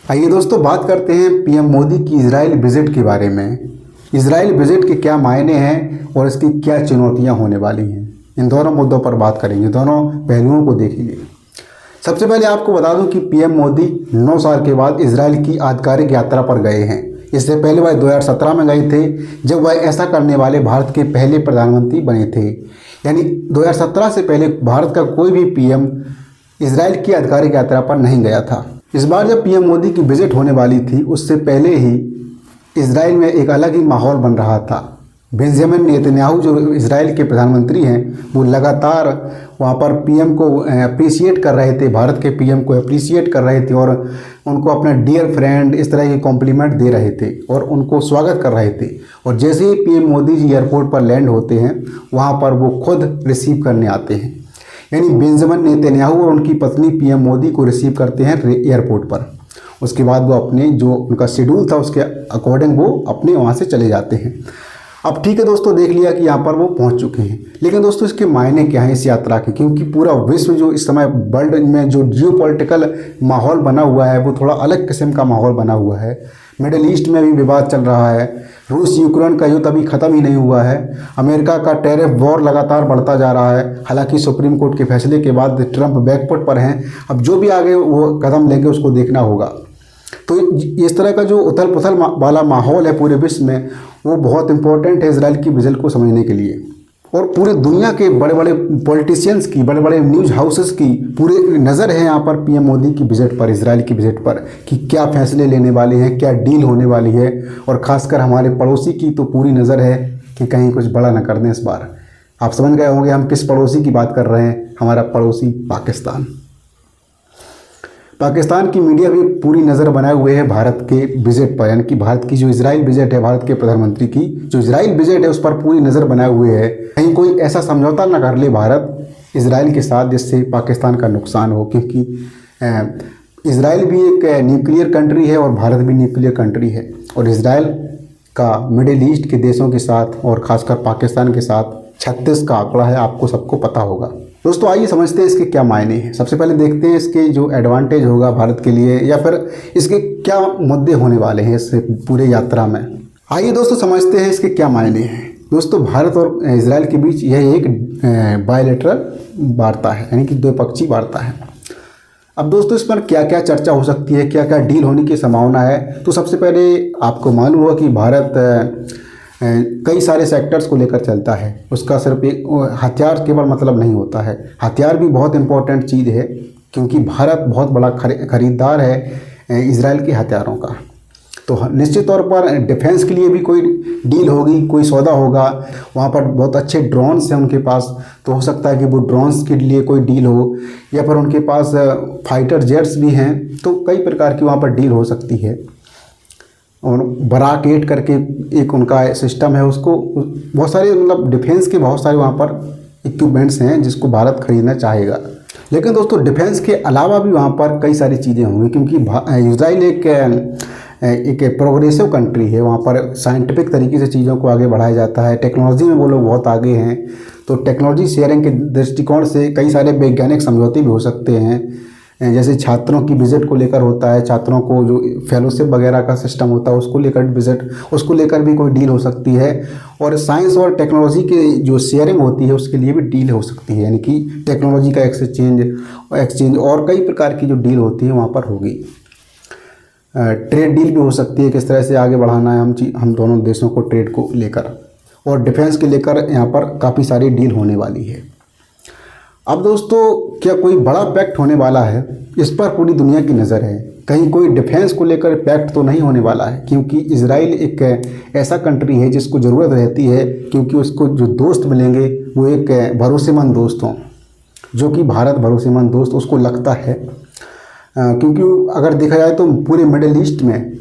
आइए दोस्तों बात करते हैं पीएम मोदी की इजराइल विजिट के बारे में। इजराइल विजिट के क्या मायने हैं और इसकी क्या चुनौतियां होने वाली हैं, इन दोनों मुद्दों पर बात करेंगे, दोनों पहलुओं को देखेंगे। सबसे पहले आपको बता दूं कि पीएम मोदी 9 साल के बाद इजराइल की आधिकारिक यात्रा पर गए हैं। इससे पहले वह 2017 में गए थे, जब वह ऐसा करने वाले भारत के पहले प्रधानमंत्री बने थे। यानी 2017 से पहले भारत का कोई भी पीएम इजराइल की आधिकारिक यात्रा पर नहीं गया था। इस बार जब पीएम मोदी की विजिट होने वाली थी, उससे पहले ही इजराइल में एक अलग ही माहौल बन रहा था। बेंजामिन नेतन्याहू जो इजराइल के प्रधानमंत्री हैं, वो लगातार वहाँ पर पीएम को अप्रिशिएट कर रहे थे, भारत के पीएम को अप्रिशिएट कर रहे थे और उनको अपना डियर फ्रेंड इस तरह के कॉम्प्लीमेंट दे रहे थे और उनको स्वागत कर रहे थे। और जैसे ही पीएम मोदी जी एयरपोर्ट पर लैंड होते हैं, वहाँ पर वो खुद रिसीव करने आते हैं। यानी बेंजामिन नेतन्याहू और उनकी पत्नी पीएम मोदी को रिसीव करते हैं एयरपोर्ट पर। उसके बाद वो अपने जो उनका शेड्यूल था उसके अकॉर्डिंग वो अपने वहाँ से चले जाते हैं। अब ठीक है दोस्तों, देख लिया कि यहाँ पर वो पहुँच चुके हैं, लेकिन दोस्तों इसके मायने क्या हैं इस यात्रा के, क्योंकि पूरा विश्व जो इस समय वर्ल्ड में जो जियोपॉलिटिकल माहौल बना हुआ है वो थोड़ा अलग किस्म का माहौल बना हुआ है। मिडिल ईस्ट में भी विवाद चल रहा है, रूस यूक्रेन का युद्ध अभी ख़त्म ही नहीं हुआ है, अमेरिका का टैरिफ वॉर लगातार बढ़ता जा रहा है। हालांकि सुप्रीम कोर्ट के फैसले के बाद ट्रंप बैकफुट पर हैं, अब जो भी आगे वो कदम लेंगे उसको देखना होगा। तो इस तरह का जो उथल पुथल वाला माहौल है पूरे विश्व में, वो बहुत इंपॉर्टेंट है इजराइल की विजिट को समझने के लिए। और पूरे दुनिया के बड़े बड़े पॉलिटिशियंस की, बड़े बड़े न्यूज़ हाउसेस की पूरी नज़र है यहाँ पर पीएम मोदी की विजिट पर, इजराइल की विजिट पर, कि क्या फैसले लेने वाले हैं, क्या डील होने वाली है। और ख़ासकर हमारे पड़ोसी की तो पूरी नज़र है कि कहीं कुछ बड़ा न कर दें इस बार। आप समझ गए होंगे हम किस पड़ोसी की बात कर रहे हैं, हमारा पड़ोसी पाकिस्तान। पाकिस्तान की मीडिया भी पूरी नज़र बनाए हुए है भारत के विजिट पर, यानी कि भारत की जो इजराइल विजिट है, भारत के प्रधानमंत्री की जो इजराइल विजिट है उस पर पूरी नज़र बनाए हुए है। कहीं कोई ऐसा समझौता ना कर ले भारत इजराइल के साथ जिससे पाकिस्तान का नुकसान हो, क्योंकि इजराइल भी एक न्यूक्लियर कंट्री है और भारत भी न्यूक्लियर कंट्री है। और इजराइल का मिडिल ईस्ट के देशों के साथ और ख़ासकर पाकिस्तान के साथ 36 का आंकड़ा है, आपको सबको पता होगा। दोस्तों आइए समझते हैं इसके क्या मायने हैं। सबसे पहले देखते हैं इसके जो एडवांटेज होगा भारत के लिए, या फिर इसके क्या मुद्दे होने वाले हैं इस पूरे यात्रा में। आइए दोस्तों समझते हैं इसके क्या मायने हैं। दोस्तों भारत और इजराइल के बीच यह एक बायलैटरल वार्ता है, यानी कि द्विपक्षीय वार्ता है। अब दोस्तों इस पर क्या क्या चर्चा हो सकती है, क्या क्या डील होने की संभावना है। तो सबसे पहले आपको मालूम होगा कि भारत कई सारे सेक्टर्स को लेकर चलता है, उसका सिर्फ एक हथियार केवल मतलब नहीं होता है, हथियार भी बहुत इंपॉर्टेंट चीज़ है, क्योंकि भारत बहुत बड़ा खरीदार है इजराइल के हथियारों का। तो निश्चित तौर पर डिफेंस के लिए भी कोई डील होगी, कोई सौदा होगा। वहाँ पर बहुत अच्छे ड्रोन्स हैं उनके पास, तो हो सकता है कि वो ड्रोन्स के लिए कोई डील हो, या फिर उनके पास फाइटर जेट्स भी हैं, तो कई प्रकार की वहाँ पर डील हो सकती है। और बराक 8 करके एक उनका सिस्टम है, उसको बहुत सारे मतलब डिफेंस के बहुत सारे वहाँ पर इक्विपमेंट्स हैं जिसको भारत खरीदना चाहेगा। लेकिन दोस्तों डिफेंस के अलावा भी वहाँ पर कई सारी चीज़ें होंगी, क्योंकि इजराइल एक प्रोग्रेसिव कंट्री है। वहाँ पर साइंटिफिक तरीके से चीज़ों को आगे बढ़ाया जाता है, टेक्नोलॉजी में वो लोग बहुत आगे हैं। तो टेक्नोलॉजी शेयरिंग के दृष्टिकोण से कई सारे वैज्ञानिक समझौते भी हो सकते हैं, जैसे छात्रों की विज़िट को लेकर होता है, छात्रों को जो फेलोशिप वगैरह का सिस्टम होता है उसको लेकर विज़िट, उसको लेकर भी कोई डील हो सकती है। और साइंस और टेक्नोलॉजी की जो शेयरिंग होती है उसके लिए भी डील हो सकती है, यानी कि टेक्नोलॉजी का एक्सचेंज और कई प्रकार की जो डील होती है वहाँ पर होगी। ट्रेड डील भी हो सकती है, किस तरह से आगे बढ़ाना है हम दोनों देशों को ट्रेड को लेकर, और डिफेंस के लेकर यहाँ पर काफ़ी सारी डील होने वाली है। अब दोस्तों क्या कोई बड़ा पैक्ट होने वाला है, इस पर पूरी दुनिया की नज़र है। कहीं कोई डिफेंस को लेकर पैक्ट तो नहीं होने वाला है, क्योंकि इजराइल एक ऐसा कंट्री है जिसको ज़रूरत रहती है, क्योंकि उसको जो दोस्त मिलेंगे वो एक भरोसेमंद दोस्त हों, जो कि भारत भरोसेमंद दोस्त उसको लगता है। क्योंकि अगर देखा जाए तो पूरे मिडिल ईस्ट में,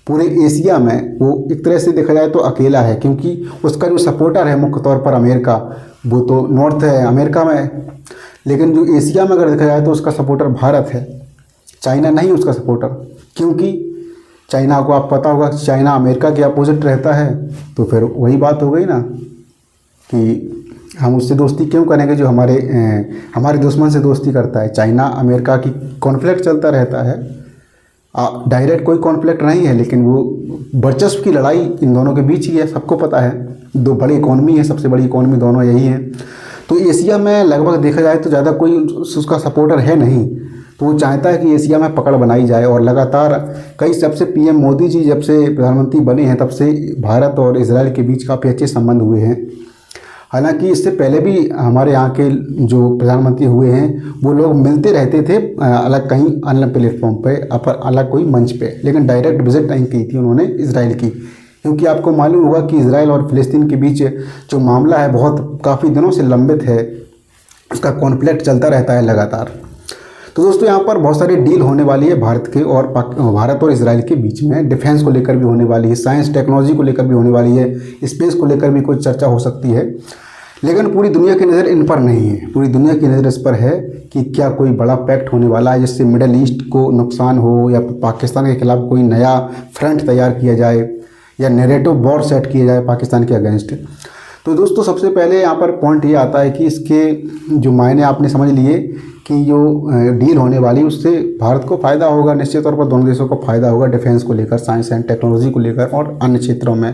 पूरे एशिया में वो एक तरह से देखा जाए तो अकेला है, क्योंकि उसका जो सपोर्टर है मुख्य तौर पर अमेरिका, वो तो नॉर्थ है अमेरिका में, लेकिन जो एशिया में अगर देखा जाए तो उसका सपोर्टर भारत है, चाइना नहीं उसका सपोर्टर। क्योंकि चाइना को आप पता होगा, चाइना अमेरिका के अपोजिट रहता है, तो फिर वही बात हो गई ना कि हम उससे दोस्ती क्यों करेंगे जो हमारे दुश्मन से दोस्ती करता है। चाइना अमेरिका की कॉन्फ्लिक्ट चलता रहता है, डायरेक्ट कोई कॉन्फ्लिक्ट नहीं है, लेकिन वो वर्चस्व की लड़ाई इन दोनों के बीच ही है, सबको पता है। दो बड़ी इकोनॉमी है, सबसे बड़ी इकोनॉमी दोनों यही है। तो एशिया में लगभग देखा जाए तो ज़्यादा कोई उसका सपोर्टर है नहीं, तो वो चाहता है कि एशिया में पकड़ बनाई जाए। और लगातार कई जब से पीएम मोदी जी जब से प्रधानमंत्री बने हैं तब से भारत और इजराइल के बीच काफ़ी अच्छे संबंध हुए हैं। हालांकि इससे पहले भी हमारे यहाँ के जो प्रधानमंत्री हुए हैं वो लोग मिलते रहते थे, अलग कहीं अन्य प्लेटफॉर्म पे, अलग कोई मंच पे, लेकिन डायरेक्ट विजिट नहीं की थी उन्होंने इजराइल की। क्योंकि आपको मालूम होगा कि इजराइल और फ़िलिस्तीन के बीच जो मामला है बहुत काफ़ी दिनों से लंबित है, उसका कॉन्फ्लिक्ट चलता रहता है लगातार। तो दोस्तों यहाँ पर बहुत सारी डील होने वाली है भारत और इजराइल के बीच में। डिफेंस को लेकर भी होने वाली है, साइंस टेक्नोलॉजी को लेकर भी होने वाली है, स्पेस को लेकर भी कुछ चर्चा हो सकती है। लेकिन पूरी दुनिया की नज़र इन पर नहीं है, पूरी दुनिया की नज़र इस पर है कि क्या कोई बड़ा पैक्ट होने वाला है जिससे मिडल ईस्ट को नुकसान हो, या पाकिस्तान के खिलाफ कोई नया फ्रंट तैयार किया जाए, या नैरेटिव वॉर सेट किया जाए पाकिस्तान के अगेंस्ट। तो दोस्तों सबसे पहले यहाँ पर पॉइंट ये आता है कि इसके जो मायने आपने समझ लिए कि जो डील होने वाली उससे भारत को फ़ायदा होगा, निश्चित तौर पर दोनों देशों को फ़ायदा होगा, डिफेंस को लेकर, साइंस एंड टेक्नोलॉजी को लेकर और अन्य क्षेत्रों में।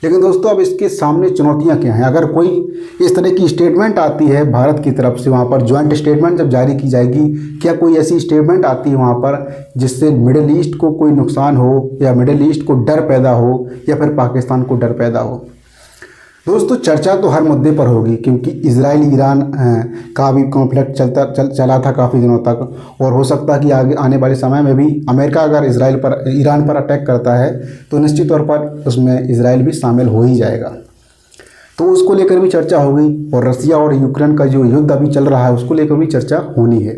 लेकिन दोस्तों अब इसके सामने चुनौतियां क्या हैं? अगर कोई इस तरह की स्टेटमेंट आती है भारत की तरफ से, वहाँ पर ज्वाइंट स्टेटमेंट जब जारी की जाएगी, क्या कोई ऐसी स्टेटमेंट आती है वहाँ पर जिससे मिडिल ईस्ट को कोई नुकसान हो, या मिडिल ईस्ट को डर पैदा हो, या फिर पाकिस्तान को डर पैदा हो? दोस्तों चर्चा तो हर मुद्दे पर होगी, क्योंकि इजराइल ईरान का भी कॉन्फ्लिक्ट चला था काफ़ी दिनों तक, और हो सकता है कि आगे आने वाले समय में भी अमेरिका अगर ईरान पर अटैक करता है तो निश्चित तौर पर उसमें इजराइल भी शामिल हो ही जाएगा। तो उसको लेकर भी चर्चा होगी, और रसिया और यूक्रेन का जो युद्ध अभी चल रहा है उसको लेकर भी चर्चा होनी है।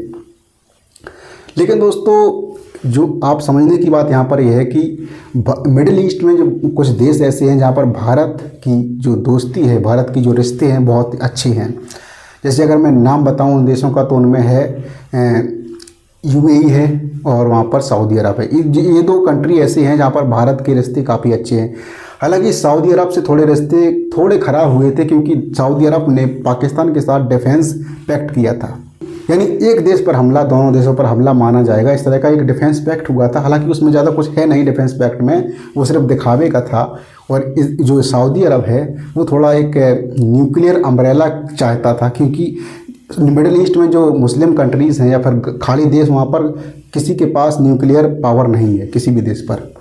लेकिन दोस्तों जो आप समझने की बात यहाँ पर यह है कि मिडिल ईस्ट में जो कुछ देश ऐसे हैं जहाँ पर भारत की जो दोस्ती है, भारत की जो रिश्ते हैं बहुत अच्छे हैं। जैसे अगर मैं नाम बताऊँ उन देशों का तो उनमें है यूएई है, और वहाँ पर सऊदी अरब है। ये दो कंट्री ऐसे हैं जहाँ पर भारत के रिश्ते काफ़ी अच्छे हैं। हालांकि सऊदी अरब से थोड़े रिश्ते थोड़े ख़राब हुए थे, क्योंकि सऊदी अरब ने पाकिस्तान के साथ डिफेंस पैक्ट किया था, यानी एक देश पर हमला दोनों देशों पर हमला माना जाएगा, इस तरह का एक डिफेंस पैक्ट हुआ था। हालांकि उसमें ज़्यादा कुछ है नहीं डिफेंस पैक्ट में, वो सिर्फ दिखावे का था। और जो सऊदी अरब है वो थोड़ा एक न्यूक्लियर अम्ब्रेला चाहता था, क्योंकि मिडिल ईस्ट में जो मुस्लिम कंट्रीज़ हैं या फिर खाड़ी देश, वहाँ पर किसी के पास न्यूक्लियर पावर नहीं है, किसी भी देश पर।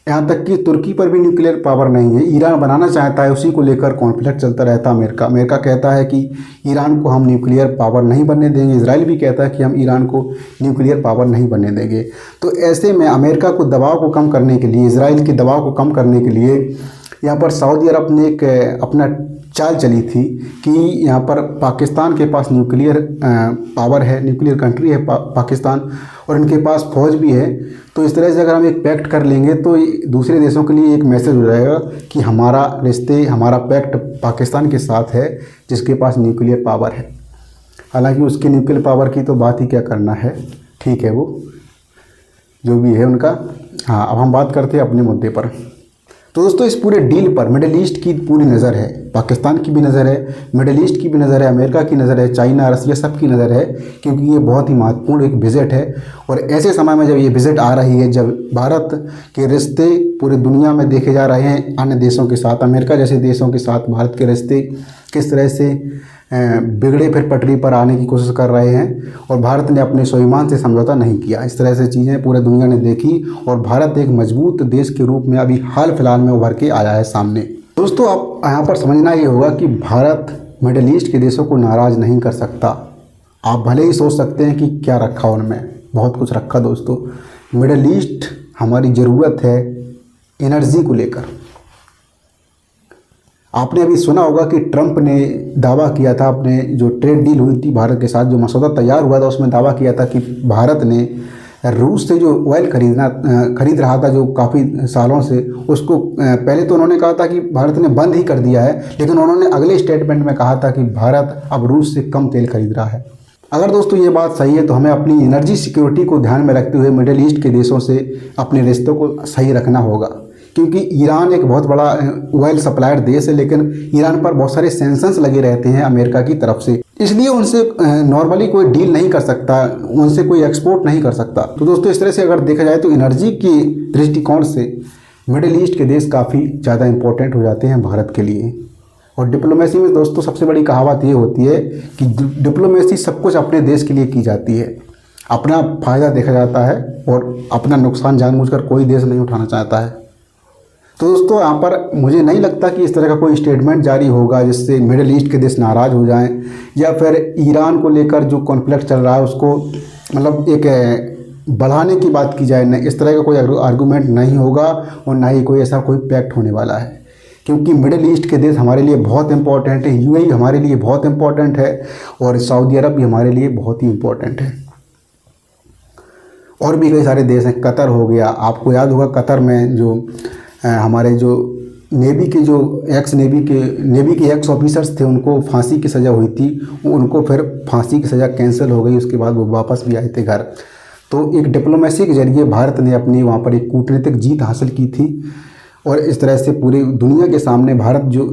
यहाँ तक कि तुर्की पर भी न्यूक्लियर पावर नहीं है। ईरान बनाना चाहता है, उसी को लेकर कॉन्फ्लिक्ट चलता रहता है। अमेरिका कहता है कि ईरान को हम न्यूक्लियर पावर नहीं बनने देंगे, इजराइल भी कहता है कि हम ईरान को न्यूक्लियर पावर नहीं बनने देंगे। तो ऐसे में अमेरिका को दबाव को कम करने के लिए, इजराइल के दबाव को कम करने के लिए यहाँ पर सऊदी अरब ने एक अपना चाल चली थी कि यहाँ पर पाकिस्तान के पास न्यूक्लियर पावर है, न्यूक्लियर कंट्री है पाकिस्तान, और इनके पास फौज भी है। तो इस तरह से अगर हम एक पैक्ट कर लेंगे तो दूसरे देशों के लिए एक मैसेज हो जाएगा कि हमारा रिश्ते, हमारा पैक्ट पाकिस्तान के साथ है जिसके पास न्यूक्लियर पावर है। हालांकि उसके न्यूक्लियर पावर की तो बात ही क्या करना है, ठीक है, वो जो भी है उनका। हाँ, अब हम बात करते हैं अपने मुद्दे पर। तो दोस्तों इस पूरे डील पर मिडिल ईस्ट की पूरी नज़र है, पाकिस्तान की भी नज़र है, मिडिल ईस्ट की भी नज़र है, अमेरिका की नज़र है, चाइना, रसिया, सब की नज़र है, क्योंकि ये बहुत ही महत्वपूर्ण एक विजिट है। और ऐसे समय में जब ये विजिट आ रही है, जब भारत के रिश्ते पूरी दुनिया में देखे जा रहे हैं अन्य देशों के साथ, अमेरिका जैसे देशों के साथ भारत के रिश्ते किस तरह से बिगड़े फिर पटरी पर आने की कोशिश कर रहे हैं, और भारत ने अपने स्वाभिमान से समझौता नहीं किया। इस तरह से चीज़ें पूरे दुनिया ने देखी, और भारत एक मजबूत देश के रूप में अभी हाल फिलहाल में उभर के आया है सामने। दोस्तों अब यहाँ पर समझना ये होगा कि भारत मिडिल ईस्ट के देशों को नाराज़ नहीं कर सकता। आप भले ही सोच सकते हैं कि क्या रखा उनमें, बहुत कुछ रखा दोस्तों। मिडिल ईस्ट हमारी ज़रूरत है एनर्जी को लेकर। आपने अभी सुना होगा कि ट्रंप ने दावा किया था, अपने जो ट्रेड डील हुई थी भारत के साथ, जो मसौदा तैयार हुआ था उसमें दावा किया था कि भारत ने रूस से जो ऑयल खरीद रहा था जो काफ़ी सालों से, उसको पहले तो उन्होंने कहा था कि भारत ने बंद ही कर दिया है, लेकिन उन्होंने अगले स्टेटमेंट में कहा था कि भारत अब रूस से कम तेल खरीद रहा है। अगर दोस्तों ये बात सही है तो हमें अपनी एनर्जी सिक्योरिटी को ध्यान में रखते हुए मिडिल ईस्ट के देशों से अपने रिश्तों को सही रखना होगा, क्योंकि ईरान एक बहुत बड़ा ऑयल सप्लायर देश है, लेकिन ईरान पर बहुत सारे सेंक्शंस लगे रहते हैं अमेरिका की तरफ से, इसलिए उनसे नॉर्मली कोई डील नहीं कर सकता, उनसे कोई एक्सपोर्ट नहीं कर सकता। तो दोस्तों इस तरह से अगर देखा जाए तो एनर्जी की दृष्टिकोण से मिडिल ईस्ट के देश काफ़ी ज़्यादा इंपॉर्टेंट हो जाते हैं भारत के लिए। और डिप्लोमेसी में दोस्तों सबसे बड़ी कहावत ये होती है कि डिप्लोमेसी सब कुछ अपने देश के लिए की जाती है, अपना फ़ायदा देखा जाता है और अपना नुकसान जानबूझकर कोई देश नहीं उठाना चाहता है। तो दोस्तों यहाँ पर मुझे नहीं लगता कि इस तरह का कोई स्टेटमेंट जारी होगा जिससे मिडिल ईस्ट के देश नाराज़ हो जाएं, या फिर ईरान को लेकर जो कॉन्फ्लिक्ट चल रहा है उसको मतलब एक बढ़ाने की बात की जाए। इस तरह का कोई आर्गूमेंट नहीं होगा और ना ही कोई ऐसा कोई पैक्ट होने वाला है, क्योंकि मिडिल ईस्ट के देश हमारे लिए बहुत इंपॉर्टेंट है, यूएई हमारे लिए बहुत इंपॉर्टेंट है और सऊदी अरब भी हमारे लिए बहुत ही इंपॉर्टेंट है। और भी कई सारे देश हैं, कतर हो गया, आपको याद होगा कतर में जो हमारे जो नेवी के जो नेवी के एक्स ऑफिसर्स थे उनको फांसी की सज़ा हुई थी, उनको फिर फांसी की सज़ा कैंसिल हो गई, उसके बाद वो वापस भी आए थे घर। तो एक डिप्लोमेसी के जरिए भारत ने अपनी वहाँ पर एक कूटनीतिक जीत हासिल की थी और इस तरह से पूरी दुनिया के सामने भारत जो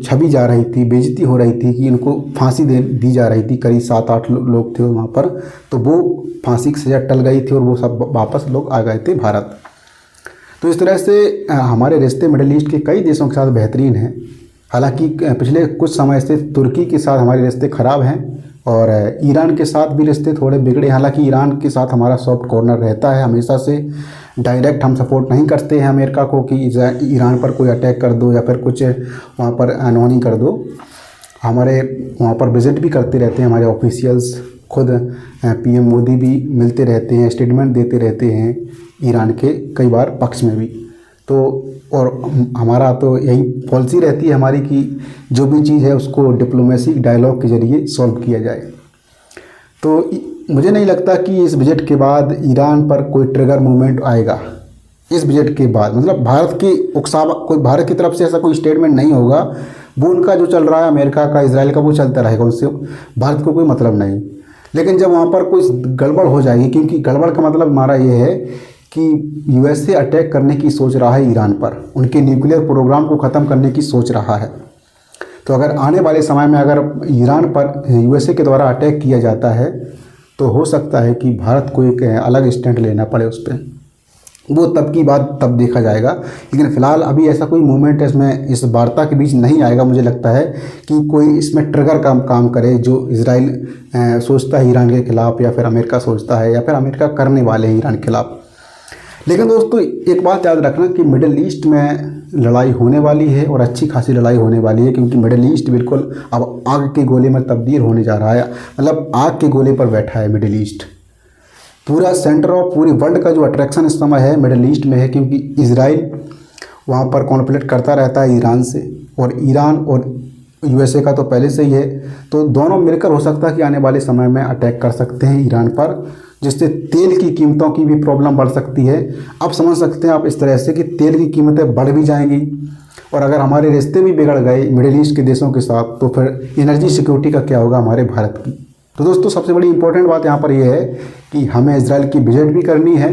छवि जा रही थी, बेइज्जती हो रही थी कि इनको फांसी दी जा रही थी, करीब 7-8 लोग थे वहाँ पर, तो वो फांसी की सज़ा टल गई थी और वो सब वापस लोग आ गए थे भारत। तो इस तरह से हमारे रिश्ते मिडिल ईस्ट के कई देशों के साथ बेहतरीन हैं। हालांकि पिछले कुछ समय से तुर्की के साथ हमारे रिश्ते ख़राब हैं और ईरान के साथ भी रिश्ते थोड़े बिगड़े। हालांकि ईरान के साथ हमारा सॉफ्ट कॉर्नर रहता है हमेशा से, डायरेक्ट हम सपोर्ट नहीं करते हैं अमेरिका को कि ईरान पर कोई अटैक कर दो या फिर कुछ वहाँ पर अनहोनी कर दो। हमारे वहाँ पर विज़िट भी करते रहते हैं हमारे ऑफिशियल्स, खुद पीएम मोदी भी मिलते रहते हैं, स्टेटमेंट देते रहते हैं ईरान के कई बार पक्ष में भी। तो और हमारा तो यही पॉलिसी रहती है हमारी कि जो भी चीज़ है उसको डिप्लोमेसी डायलॉग के ज़रिए सॉल्व किया जाए। तो मुझे नहीं लगता कि इस बजट के बाद ईरान पर कोई ट्रिगर मूवमेंट आएगा। इस बजट के बाद मतलब भारत की तरफ से ऐसा कोई स्टेटमेंट नहीं होगा। वो उनका जो चल रहा है अमेरिका का, इजराइल का, वो चलता रहेगा, उससे भारत को कोई मतलब नहीं। लेकिन जब वहाँ पर कुछ गड़बड़ हो जाएगी, क्योंकि गड़बड़ का मतलब हमारा ये है कि यूएसए अटैक करने की सोच रहा है ईरान पर, उनके न्यूक्लियर प्रोग्राम को ख़त्म करने की सोच रहा है। तो अगर आने वाले समय में अगर ईरान पर यूएसए के द्वारा अटैक किया जाता है तो हो सकता है कि भारत को एक अलग स्टैंड लेना पड़े उस पर। वो तब की बात तब देखा जाएगा, लेकिन फ़िलहाल अभी ऐसा कोई मूवमेंट इसमें इस वार्ता के बीच नहीं आएगा। मुझे लगता है कि कोई इसमें ट्रिगर का काम करे, जो इजराइल सोचता है ईरान के ख़िलाफ़, या फिर अमेरिका सोचता है, या फिर अमेरिका करने वाले हैं ईरान के खिलाफ़। लेकिन दोस्तों एक बात याद रखना कि मिडिल ईस्ट में लड़ाई होने वाली है और अच्छी खासी लड़ाई होने वाली है, क्योंकि मिडिल ईस्ट बिल्कुल अब आग के गोले में तब्दील होने जा रहा है। मतलब आग के गोले पर बैठा है मिडिल ईस्ट। पूरा सेंटर ऑफ पूरी वर्ल्ड का जो अट्रैक्शन इस समय है मिडिल ईस्ट में है, क्योंकि इजराइल वहाँ पर कॉन्फ्लिक्ट करता रहता है ईरान से, और ईरान और यूएसए का तो पहले से ही है। तो दोनों मिलकर हो सकता है कि आने वाले समय में अटैक कर सकते हैं ईरान पर, जिससे तेल की कीमतों की भी प्रॉब्लम बढ़ सकती है। अब समझ सकते हैं आप इस तरह से कि तेल की कीमतें बढ़ भी जाएंगी, और अगर हमारे रिश्ते भी बिगड़ गए मिडिल ईस्ट के देशों के साथ तो फिर एनर्जी सिक्योरिटी का क्या होगा हमारे भारत की। तो दोस्तों सबसे बड़ी इंपॉर्टेंट बात यहाँ पर यह है कि हमें इजराइल की विजिट भी करनी है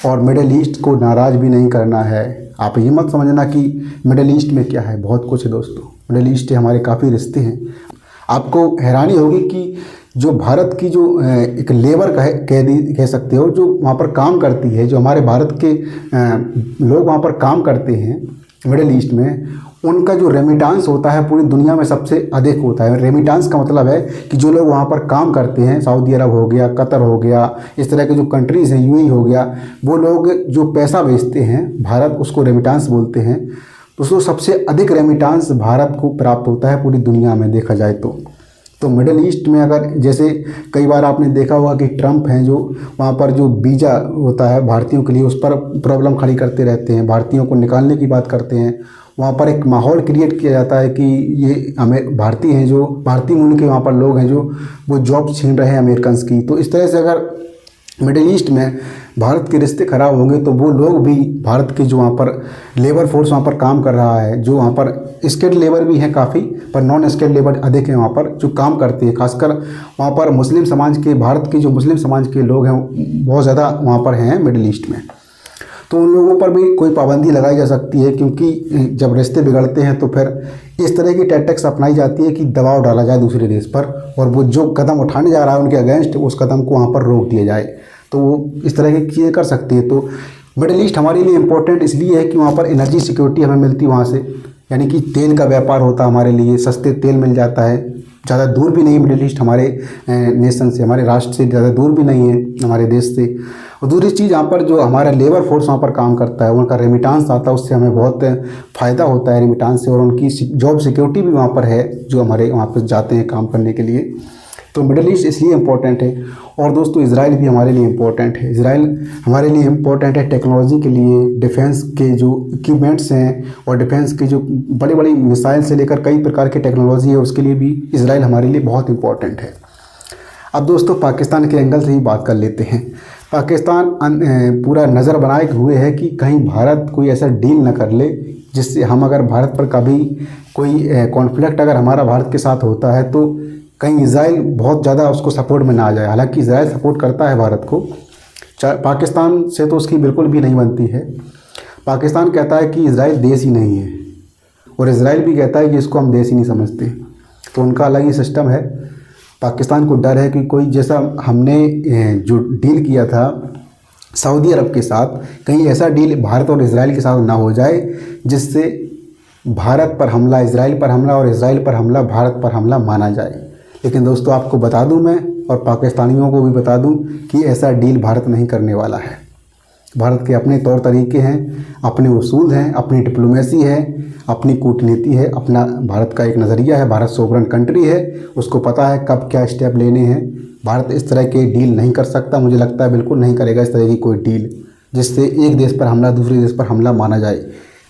और मिडिल ईस्ट को नाराज़ भी नहीं करना है। आप ये मत समझना कि मिडिल ईस्ट में क्या है, बहुत कुछ है दोस्तों। मिडिल ईस्ट हमारे काफ़ी रिश्ते हैं। आपको हैरानी होगी कि जो भारत की जो एक लेबर कह सकते हो, जो वहाँ पर काम करती है, जो हमारे भारत के लोग वहाँ पर काम करते हैं मिडिल ईस्ट में, उनका जो रेमिटांस होता है पूरी दुनिया में सबसे अधिक होता है। रेमिटांस का मतलब है कि जो लोग वहाँ पर काम करते हैं, सऊदी अरब हो गया, कतर हो गया, इस तरह के जो कंट्रीज़ हैं, यूएई हो गया, वो लोग जो पैसा भेजते हैं भारत, उसको रेमिटांस बोलते हैं। दोस्तों सबसे अधिक रेमिटांस भारत को प्राप्त होता है पूरी दुनिया में देखा जाए तो मिडिल ईस्ट में अगर जैसे कई बार आपने देखा होगा कि ट्रंप हैं जो वहाँ पर जो वीज़ा होता है भारतीयों के लिए, उस पर प्रॉब्लम खड़ी करते रहते हैं, भारतीयों को निकालने की बात करते हैं। वहाँ पर एक माहौल क्रिएट किया जाता है कि ये भारतीय हैं, जो भारतीय मूल के वहाँ पर लोग हैं, जो वो जॉब छीन रहे हैं अमेरिकन्स की। तो इस तरह से अगर मिडिल ईस्ट में भारत के रिश्ते ख़राब होंगे तो वो लोग भी, भारत के जो वहाँ पर लेबर फोर्स वहाँ पर काम कर रहा है, जो वहाँ पर स्किल्ड लेबर भी हैं काफ़ी, पर नॉन स्किल्ड लेबर अधिक हैं वहाँ पर जो काम करते हैं। खासकर वहाँ पर मुस्लिम समाज के, भारत के जो मुस्लिम समाज के लोग हैं बहुत ज़्यादा वहाँ पर हैं मिडिल ईस्ट में। तो उन लोगों पर भी कोई पाबंदी लगाई जा सकती है, क्योंकि जब रिश्ते बिगड़ते हैं तो फिर इस तरह की टैक्टिक्स अपनाई जाती है कि दबाव डाला जाए दूसरे देश पर, और वो जो कदम उठाने जा रहा है उनके अगेंस्ट, उस कदम को वहाँ पर रोक दिया जाए। तो वो इस तरह की चीज़ें कर सकती है। तो मिडिल ईस्ट हमारे लिए इम्पोर्टेंट इसलिए है कि वहाँ पर एनर्जी सिक्योरिटी हमें मिलती वहाँ से, यानी कि तेल का व्यापार होता हमारे लिए, सस्ते तेल मिल जाता है। ज़्यादा दूर भी नहीं मिडिल ईस्ट हमारे नेशन से, हमारे राष्ट्र से ज़्यादा दूर भी नहीं है हमारे देश से। और दूसरी चीज़, यहाँ पर जो हमारा लेबर फोर्स वहाँ पर काम करता है, उनका रेमिटांस आता है, उससे हमें बहुत फ़ायदा होता है रेमिटांस से, और उनकी जॉब सिक्योरिटी भी वहाँ पर है जो हमारे वहाँ पर जाते हैं काम करने के लिए। तो मिडिल ईस्ट इसलिए इम्पोर्टेंट है। और दोस्तों इसराइल भी हमारे लिए इम्पोर्टेंट है। इसराइल हमारे लिए इम्पोर्टेंट है टेक्नोलॉजी के लिए, डिफेंस के जो इक्विपमेंट्स हैं और डिफेंस के जो बड़ी बड़ी मिसाइल से लेकर कई प्रकार की टेक्नोलॉजी है, उसके लिए भी इसराइल हमारे लिए बहुत इम्पोर्टेंट है। अब दोस्तों पाकिस्तान के एंगल से ही बात कर लेते हैं। पाकिस्तान पूरा नज़र बनाए हुए है कि कहीं भारत कोई ऐसा डील न कर ले जिससे हम, अगर भारत पर कभी कोई कॉन्फ्लिक्ट अगर हमारा भारत के साथ होता है तो कहीं इसराइल बहुत ज़्यादा उसको सपोर्ट में ना आ जाए। हालांकि इसराइल सपोर्ट करता है भारत को, पाकिस्तान से तो उसकी बिल्कुल भी नहीं बनती है। पाकिस्तान कहता है कि इसराइल देश ही नहीं है, और इसराइल भी कहता है कि इसको हम देश ही नहीं समझते। तो उनका अलग ही सिस्टम है। पाकिस्तान को डर है कि कोई, जैसा हमने जो डील किया था सऊदी अरब के साथ, कहीं ऐसा डील भारत और इसराइल के साथ ना हो जाए जिससे भारत पर हमला इसराइल पर हमला और इसराइल पर हमला भारत पर हमला माना जाए। लेकिन दोस्तों आपको बता दूं मैं, और पाकिस्तानियों को भी बता दूं, कि ऐसा डील भारत नहीं करने वाला है। भारत के अपने तौर तरीके हैं, अपने उसूल हैं, अपनी डिप्लोमेसी है, अपनी कूटनीति है, अपना भारत का एक नज़रिया है। भारत सोवरेन कंट्री है, उसको पता है कब क्या स्टेप लेने हैं। भारत इस तरह के डील नहीं कर सकता, मुझे लगता है बिल्कुल नहीं करेगा इस तरह की कोई डील जिससे एक देश पर हमला दूसरे देश पर हमला माना जाए।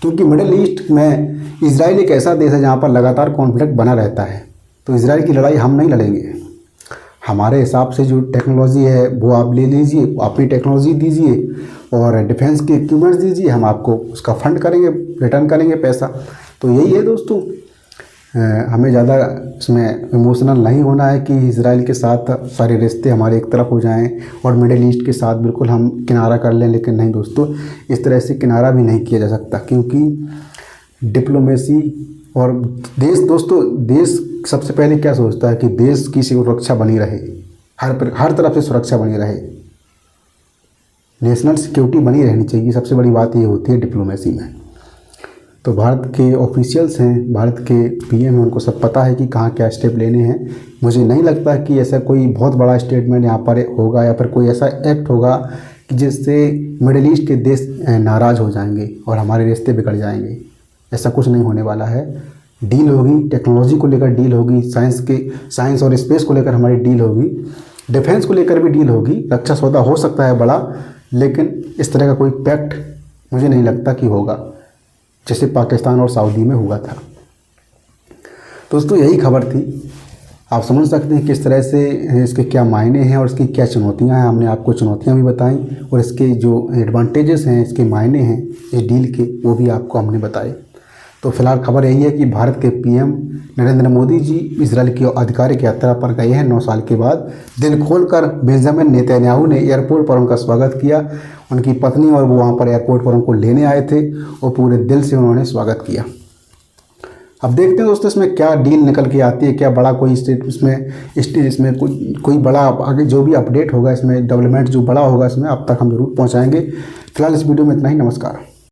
क्योंकि मिडिल ईस्ट में इसराइल एक ऐसा देश है जहाँ पर लगातार कॉन्फ्लिक्ट बना रहता है। तो इसराइल की लड़ाई हम नहीं लड़ेंगे। हमारे हिसाब से जो टेक्नोलॉजी है वो आप ले लीजिए, अपनी टेक्नोलॉजी दीजिए और डिफेंस के इक्विपमेंट्स दीजिए, हम आपको उसका फंड करेंगे, रिटर्न करेंगे पैसा। तो यही है दोस्तों, हमें ज़्यादा इसमें इमोशनल नहीं होना है कि इसराइल के साथ सारे रिश्ते हमारे एक तरफ हो जाएं और मिडिल ईस्ट के साथ बिल्कुल हम किनारा कर लें। लेकिन नहीं दोस्तों, इस तरह से किनारा भी नहीं किया जा सकता, क्योंकि डिप्लोमेसी और दोस्तों देश सबसे पहले क्या सोचता है कि देश की सुरक्षा बनी रहे, हर तरफ से सुरक्षा बनी रहे, नेशनल सिक्योरिटी बनी रहनी चाहिए। सबसे बड़ी बात ये होती है डिप्लोमेसी में। तो भारत के ऑफिशियल्स हैं, भारत के पीएम हैं, उनको सब पता है कि कहाँ क्या स्टेप लेने हैं। मुझे नहीं लगता कि ऐसा कोई बहुत बड़ा स्टेटमेंट यहाँ पर होगा या फिर कोई ऐसा एक्ट होगा कि जिससे मिडिल ईस्ट के देश नाराज़ हो जाएंगे और हमारे रिश्ते बिगड़ जाएंगे। ऐसा कुछ नहीं होने वाला है। डील होगी, टेक्नोलॉजी को लेकर डील होगी, साइंस और स्पेस को लेकर हमारी डील होगी, डिफेंस को लेकर भी डील होगी। रक्षा सौदा हो सकता है बड़ा, लेकिन इस तरह का कोई पैक्ट मुझे नहीं लगता कि होगा जैसे पाकिस्तान और सऊदी में हुआ था। दोस्तों यही खबर थी। आप समझ सकते हैं किस तरह से इसके क्या मायने हैं और इसकी क्या चुनौतियां हैं। हमने आपको चुनौतियां भी बताई और इसके जो एडवांटेजेस हैं, इसके मायने हैं इस डील के, वो भी आपको हमने बताए। तो फिलहाल खबर यही है कि भारत के पीएम नरेंद्र मोदी जी इजराइल की आधिकारिक यात्रा पर गए हैं 9 साल के बाद। दिल खोलकर बेंजामिन नेतन्याहू ने एयरपोर्ट पर उनका स्वागत किया। उनकी पत्नी और वो वहाँ पर एयरपोर्ट पर उनको लेने आए थे और पूरे दिल से उन्होंने स्वागत किया। अब देखते हैं दोस्तों इसमें क्या डील निकल के आती है, क्या बड़ा कोई इसमें कोई बड़ा आगे जो भी अपडेट होगा, इसमें डेवलपमेंट जो बड़ा होगा इसमें अब तक हम जरूर पहुँचाएँगे। फिलहाल इस वीडियो में इतना ही। नमस्कार।